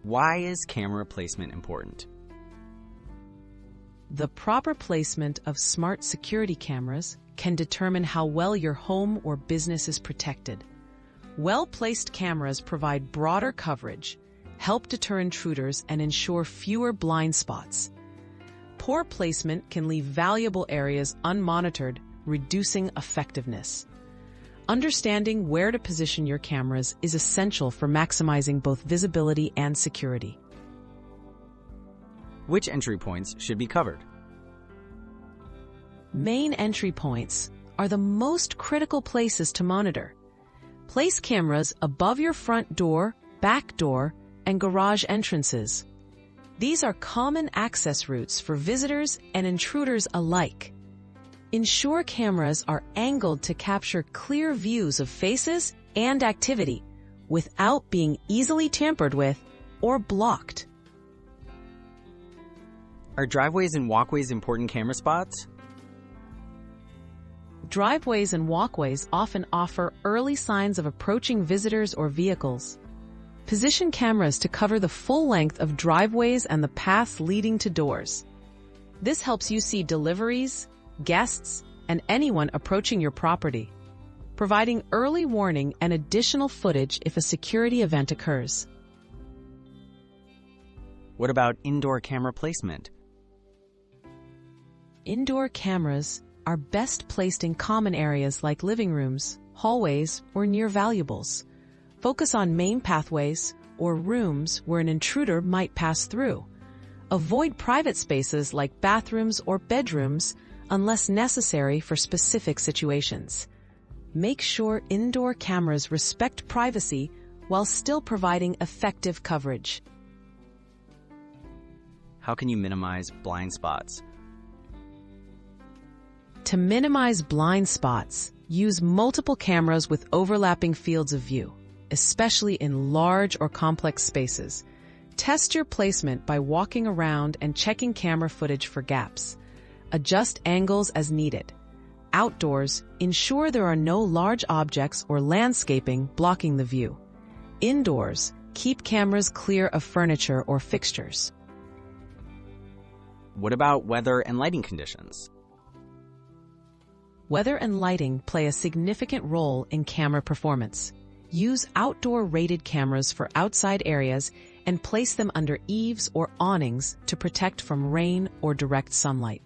Why is camera placement important? The proper placement of smart security cameras can determine how well your home or business is protected. Well-placed cameras provide broader coverage, help deter intruders, and ensure fewer blind spots. Poor placement can leave valuable areas unmonitored, reducing effectiveness. Understanding where to position your cameras is essential for maximizing both visibility and security. Which entry points should be covered? Main entry points are the most critical places to monitor. Place cameras above your front door, back door, and garage entrances. These are common access routes for visitors and intruders alike. Ensure cameras are angled to capture clear views of faces and activity without being easily tampered with or blocked. Are driveways and walkways important camera spots? Driveways and walkways often offer early signs of approaching visitors or vehicles. Position cameras to cover the full length of driveways and the paths leading to doors. This helps you see deliveries, guests, and anyone approaching your property, providing early warning and additional footage if a security event occurs. What about indoor camera placement? Indoor cameras are best placed in common areas like living rooms, hallways, or near valuables. Focus on main pathways or rooms where an intruder might pass through. Avoid private spaces like bathrooms or bedrooms unless necessary for specific situations. Make sure indoor cameras respect privacy while still providing effective coverage. How can you minimize blind spots? To minimize blind spots, use multiple cameras with overlapping fields of view, especially in large or complex spaces. Test your placement by walking around and checking camera footage for gaps. Adjust angles as needed. Outdoors, ensure there are no large objects or landscaping blocking the view. Indoors, keep cameras clear of furniture or fixtures. What about weather and lighting conditions? Weather and lighting play a significant role in camera performance. Use outdoor rated cameras for outside areas and place them under eaves or awnings to protect from rain or direct sunlight.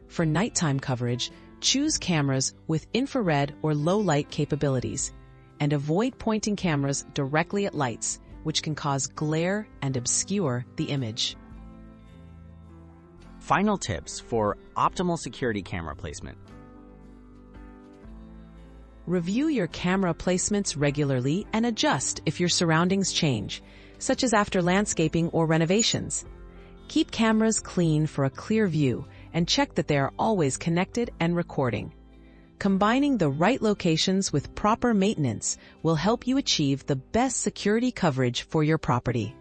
For nighttime coverage, choose cameras with infrared or low light capabilities, and avoid pointing cameras directly at lights, which can cause glare and obscure the image. Final tips for optimal security camera placement. Review your camera placements regularly and adjust if your surroundings change, such as after landscaping or renovations. Keep cameras clean for a clear view and check that they are always connected and recording. Combining the right locations with proper maintenance will help you achieve the best security coverage for your property.